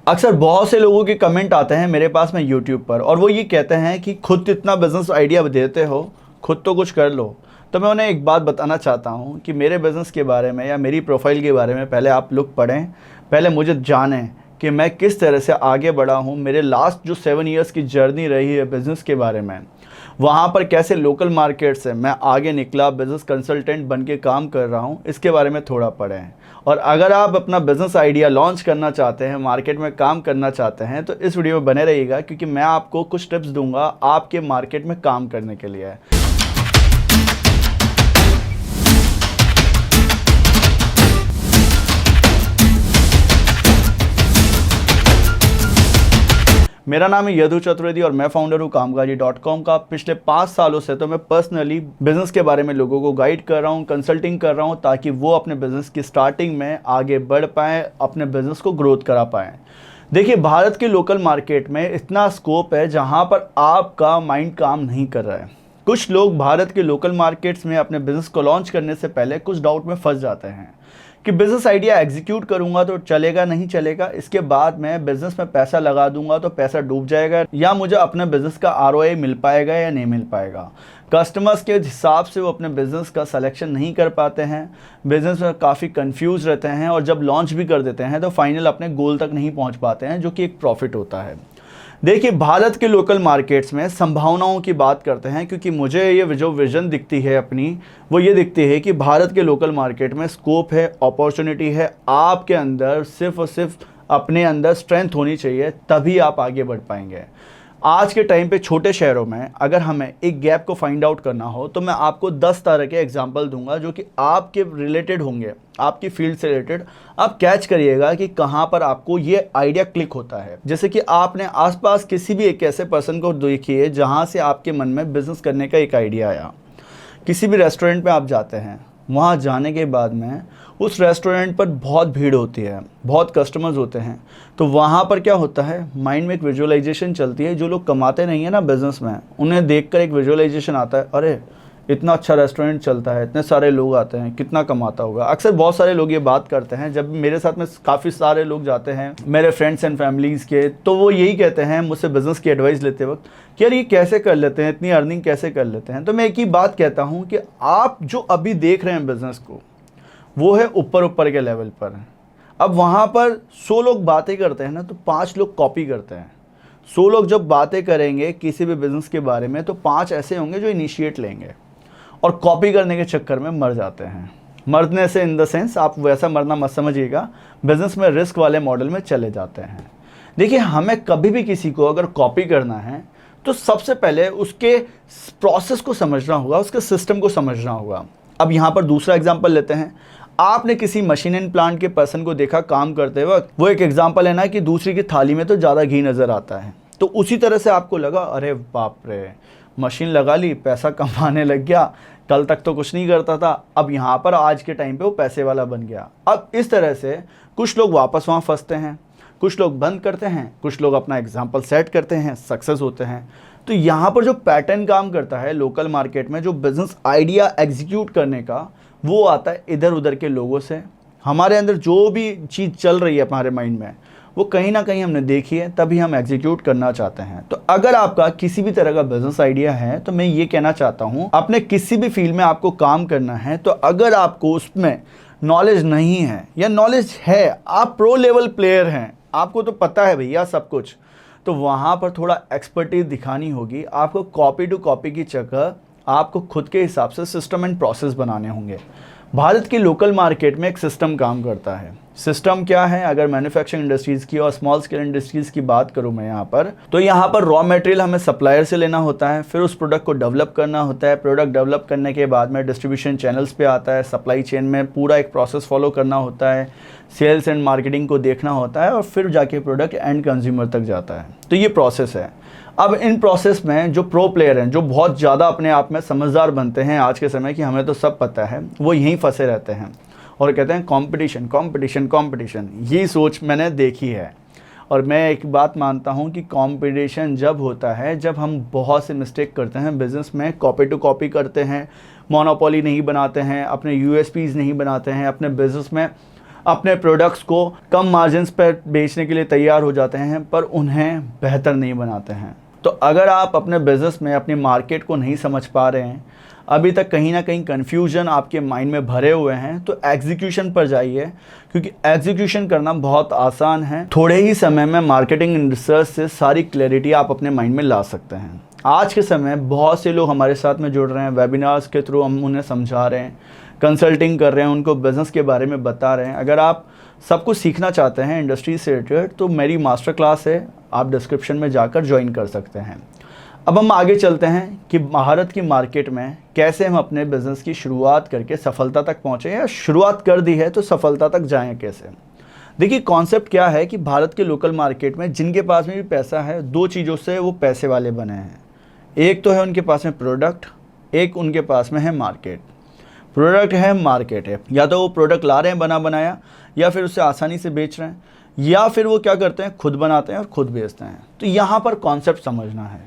अक्सर बहुत से लोगों के कमेंट आते हैं मेरे पास में यूट्यूब पर, और वो ये कहते हैं कि खुद इतना बिज़नेस आइडिया देते हो, खुद तो कुछ कर लो। तो मैं उन्हें एक बात बताना चाहता हूँ कि मेरे बिज़नेस के बारे में या मेरी प्रोफाइल के बारे में पहले आप लोग पढ़ें, पहले मुझे जानें कि मैं किस तरह से आगे बढ़ा हूँ। मेरे लास्ट जो 7 ईयर्स की जर्नी रही है बिज़नेस के बारे में, वहाँ पर कैसे लोकल मार्केट से मैं आगे निकला, बिज़नेस कंसल्टेंट बन के काम कर रहा हूँ, इसके बारे में थोड़ा पढ़ें। और अगर आप अपना बिज़नेस आइडिया लॉन्च करना चाहते हैं, मार्केट में काम करना चाहते हैं, तो इस वीडियो में बने रहिएगा, क्योंकि मैं आपको कुछ टिप्स दूंगा आपके मार्केट में काम करने के लिए। मेरा नाम है यदु चतुर्वेदी और मैं फाउंडर हूँ कामगाजी.com का। पिछले 5 सालों से तो मैं पर्सनली बिज़नेस के बारे में लोगों को गाइड कर रहा हूँ, कंसल्टिंग कर रहा हूँ, ताकि वो अपने बिज़नेस की स्टार्टिंग में आगे बढ़ पाएँ, अपने बिज़नेस को ग्रोथ करा पाएँ। देखिए, भारत के लोकल मार्केट में इतना स्कोप है जहाँ पर आपका माइंड काम नहीं कर रहा है। कुछ लोग भारत के लोकल मार्केट्स में अपने बिज़नेस को लॉन्च करने से पहले कुछ डाउट में फंस जाते हैं कि बिज़नेस आइडिया एग्जीक्यूट करूंगा तो चलेगा नहीं चलेगा, इसके बाद मैं बिज़नेस में पैसा लगा दूंगा तो पैसा डूब जाएगा, या मुझे अपने बिज़नेस का आरओआई मिल पाएगा या नहीं मिल पाएगा। कस्टमर्स के हिसाब से वो अपने बिज़नेस का सिलेक्शन नहीं कर पाते हैं, बिज़नेस में काफ़ी कंफ्यूज रहते हैं, और जब लॉन्च भी कर देते हैं तो फाइनल अपने गोल तक नहीं पहुँच पाते हैं, जो कि एक प्रॉफिट होता है। देखिए, भारत के लोकल मार्केट्स में संभावनाओं की बात करते हैं, क्योंकि मुझे ये जो विज़न दिखती है अपनी, वो ये दिखती है कि भारत के लोकल मार्केट में स्कोप है, अपॉर्चुनिटी है। आपके अंदर सिर्फ और सिर्फ अपने अंदर स्ट्रेंथ होनी चाहिए, तभी आप आगे बढ़ पाएंगे। आज के टाइम पे छोटे शहरों में अगर हमें एक गैप को फाइंड आउट करना हो, तो मैं आपको 10 तरह के एग्जाम्पल दूंगा जो कि आपके रिलेटेड होंगे, आपकी फील्ड से रिलेटेड। आप कैच करिएगा कि कहाँ पर आपको ये आइडिया क्लिक होता है। जैसे कि आपने आसपास किसी भी एक ऐसे पर्सन को देखिए जहाँ से आपके मन में बिजनेस करने का एक आइडिया आया। किसी भी रेस्टोरेंट में आप जाते हैं, वहाँ जाने के बाद में उस रेस्टोरेंट पर बहुत भीड़ होती है, बहुत कस्टमर्स होते हैं, तो वहाँ पर क्या होता है, माइंड में एक विजुअलाइजेशन चलती है। जो लोग कमाते नहीं है ना बिज़नेस में, उन्हें देखकर एक विजुअलाइजेशन आता है, अरे इतना अच्छा रेस्टोरेंट चलता है, इतने सारे लोग आते हैं, कितना कमाता होगा। अक्सर बहुत सारे लोग ये बात करते हैं, जब मेरे साथ में काफ़ी सारे लोग जाते हैं, मेरे फ्रेंड्स एंड फैमिलीज़ के, तो वो यही कहते हैं मुझसे बिज़नेस की एडवाइस लेते वक्त कि यार ये कैसे कर लेते हैं, इतनी अर्निंग कैसे कर लेते हैं। तो मैं एक ही बात कहता हूँ कि आप जो अभी देख रहे हैं बिज़नेस को, वो है ऊपर ऊपर के लेवल पर। अब वहाँ पर 100 लोग बातें करते हैं ना, तो 5 लोग कॉपी करते हैं। 100 लोग जब बातें करेंगे किसी भी बिज़नेस के बारे में, तो 5 ऐसे होंगे जो इनिशिएट लेंगे और कॉपी करने के चक्कर में मर जाते हैं। मरने से इन द सेंस आप वैसा मरना मत समझिएगा, बिज़नेस में रिस्क वाले मॉडल में चले जाते हैं। देखिए, हमें कभी भी किसी को अगर कॉपी करना है तो सबसे पहले उसके प्रोसेस को समझना होगा, उसके सिस्टम को समझना होगा। अब यहाँ पर दूसरा एग्जाम्पल लेते हैं। आपने किसी मशीन एंड प्लांट के पर्सन को देखा काम करते वक्त, वो एक एग्जाम्पल है ना कि दूसरी की थाली में तो ज़्यादा घी नज़र आता है। तो उसी तरह से आपको लगा, अरे बाप रे, मशीन लगा ली, पैसा कमाने लग गया, कल तक तो कुछ नहीं करता था, अब यहाँ पर आज के टाइम पे वो पैसे वाला बन गया। अब इस तरह से कुछ लोग वापस वहाँ फंसते हैं, कुछ लोग बंद करते हैं, कुछ लोग अपना एग्जाम्पल सेट करते हैं, सक्सेस होते हैं। तो यहाँ पर जो पैटर्न काम करता है लोकल मार्केट में, जो बिज़नेस आइडिया एग्जीक्यूट करने का, वो आता है इधर उधर के लोगों से। हमारे अंदर जो भी चीज़ चल रही है हमारे माइंड में, वो कहीं ना कहीं हमने देखी है, तभी हम एग्जीक्यूट करना चाहते हैं। तो अगर आपका किसी भी तरह का बिजनेस आइडिया है, तो मैं ये कहना चाहता हूँ, अपने किसी भी फील्ड में आपको काम करना है, तो अगर आपको उसमें नॉलेज नहीं है या नॉलेज है, आप प्रो लेवल प्लेयर हैं, आपको तो पता है भैया सब कुछ, तो वहाँ पर थोड़ा एक्सपर्टीज दिखानी होगी। आपको कॉपी टू कॉपी की जगह आपको खुद के हिसाब से सिस्टम एंड प्रोसेस बनाने होंगे। भारत की लोकल मार्केट में एक सिस्टम काम करता है। सिस्टम क्या है, अगर मैन्युफैक्चरिंग इंडस्ट्रीज़ की और स्मॉल स्केल इंडस्ट्रीज़ की बात करूं मैं यहाँ पर, तो यहाँ पर रॉ मटेरियल हमें सप्लायर से लेना होता है, फिर उस प्रोडक्ट को डेवलप करना होता है। प्रोडक्ट डेवलप करने के बाद में डिस्ट्रीब्यूशन चैनल्स पे आता है, सप्लाई चेन में पूरा एक प्रोसेस फॉलो करना होता है, सेल्स एंड मार्केटिंग को देखना होता है, और फिर जाके प्रोडक्ट एंड कंज्यूमर तक जाता है। तो ये प्रोसेस है। अब इन प्रोसेस में जो प्रो प्लेयर हैं, जो बहुत ज़्यादा अपने आप में समझदार बनते हैं आज के समय कि हमें तो सब पता है, वो यहीं फंसे रहते हैं और कहते हैं कंपटीशन कंपटीशन कंपटीशन। ये सोच मैंने देखी है, और मैं एक बात मानता हूँ कि कंपटीशन जब होता है जब हम बहुत से मिस्टेक करते हैं बिज़नेस में, कॉपी टू कॉपी करते हैं, मोनोपोली नहीं बनाते हैं, अपने यूएसपीज़ नहीं बनाते हैं, अपने बिज़नेस में अपने प्रोडक्ट्स को कम मार्जिन्स पर बेचने के लिए तैयार हो जाते हैं, पर उन्हें बेहतर नहीं बनाते हैं। तो अगर आप अपने बिज़नेस में अपनी मार्केट को नहीं समझ पा रहे हैं, अभी तक कहीं ना कहीं कन्फ्यूजन आपके माइंड में भरे हुए हैं, तो एग्जीक्यूशन पर जाइए, क्योंकि एग्जीक्यूशन करना बहुत आसान है। थोड़े ही समय में मार्केटिंग एंड रिसर्च से सारी क्लैरिटी आप अपने माइंड में ला सकते हैं। आज के समय बहुत से लोग हमारे साथ में जुड़ रहे हैं, वेबिनार्स के थ्रू हम उन्हें समझा रहे हैं, कंसल्टिंग कर रहे हैं, उनको बिज़नेस के बारे में बता रहे हैं। अगर आप सब कुछ सीखना चाहते हैं इंडस्ट्री से रिलेटेड, तो मेरी मास्टर क्लास है, आप डिस्क्रिप्शन में जाकर ज्वाइन कर सकते हैं। अब हम आगे चलते हैं कि भारत की मार्केट में कैसे हम अपने बिज़नेस की शुरुआत करके सफलता तक पहुँचें, या शुरुआत कर दी है तो सफलता तक जाएं कैसे। देखिए कॉन्सेप्ट क्या है कि भारत के लोकल मार्केट में जिनके पास में भी पैसा है, दो चीज़ों से वो पैसे वाले बने हैं। एक तो है उनके पास में प्रोडक्ट, एक उनके पास में है मार्केट। प्रोडक्ट है, मार्केट है, या तो वो प्रोडक्ट ला रहे हैं बना बनाया, या फिर उसे आसानी से बेच रहे हैं, या फिर वो क्या करते हैं, खुद बनाते हैं और खुद बेचते हैं। तो यहाँ पर कॉन्सेप्ट समझना है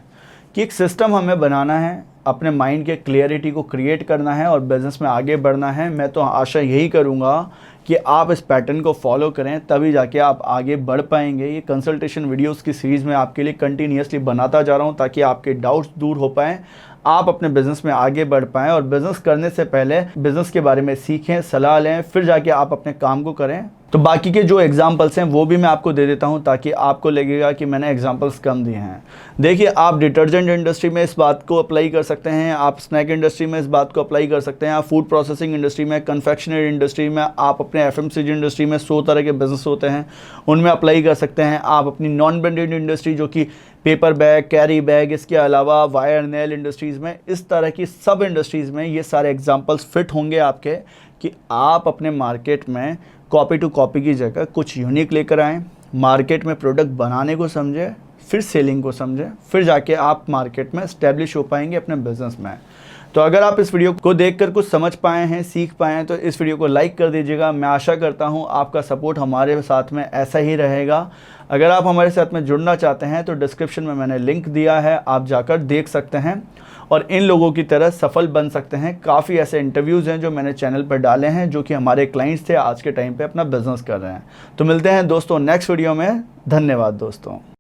कि एक सिस्टम हमें बनाना है, अपने माइंड के क्लियरिटी को क्रिएट करना है और बिज़नेस में आगे बढ़ना है। मैं तो आशा यही करूँगा कि आप इस पैटर्न को फॉलो करें, तभी जाके आप आगे बढ़ पाएंगे। ये कंसल्टेशन वीडियोस की सीरीज़ में आपके लिए कंटिन्यूसली बनाता जा रहा हूँ, ताकि आपके डाउट्स दूर हो पाएँ, आप अपने बिज़नेस में आगे बढ़ पाएँ, और बिज़नेस करने से पहले बिज़नेस के बारे में सीखें, सलाह लें, फिर जाके आप अपने काम को करें। तो बाकी के जो एग्जांपल्स हैं वो भी मैं आपको दे देता हूं, ताकि आपको लगेगा कि मैंने एग्जांपल्स कम दिए हैं। देखिए, आप डिटर्जेंट इंडस्ट्री में इस बात को अप्लाई कर सकते हैं, आप स्नैक इंडस्ट्री में इस बात को अप्लाई कर सकते हैं, आप फूड प्रोसेसिंग इंडस्ट्री में, कन्फेक्शनरी इंडस्ट्री में, आप अपने FMCG इंडस्ट्री में 100 तरह के बिज़नेस होते हैं, उनमें अप्लाई कर सकते हैं। आप अपनी नॉन ब्रांडेड इंडस्ट्री, जो कि पेपर बैग, कैरी बैग, इसके अलावा वायर नेल इंडस्ट्रीज़ में, इस तरह की सब इंडस्ट्रीज़ में ये सारे एग्जांपल्स फिट होंगे आपके, कि आप अपने मार्केट में कॉपी टू कॉपी की जगह कुछ यूनिक लेकर आएँ, मार्केट में प्रोडक्ट बनाने को समझें, फिर सेलिंग को समझें, फिर जाके आप मार्केट में एस्टेब्लिश हो पाएंगे अपने बिज़नेस में। तो अगर आप इस वीडियो को देखकर कुछ समझ पाए हैं, सीख पाए हैं, तो इस वीडियो को लाइक कर दीजिएगा। मैं आशा करता हूं आपका सपोर्ट हमारे साथ में ऐसा ही रहेगा। अगर आप हमारे साथ में जुड़ना चाहते हैं तो डिस्क्रिप्शन में मैंने लिंक दिया है, आप जाकर देख सकते हैं और इन लोगों की तरह सफल बन सकते हैं। काफ़ी ऐसे इंटरव्यूज़ हैं जो मैंने चैनल पर डाले हैं, जो कि हमारे क्लाइंट्स थे, आज के टाइम पर अपना बिजनेस कर रहे हैं। तो मिलते हैं दोस्तों नेक्स्ट वीडियो में। धन्यवाद दोस्तों।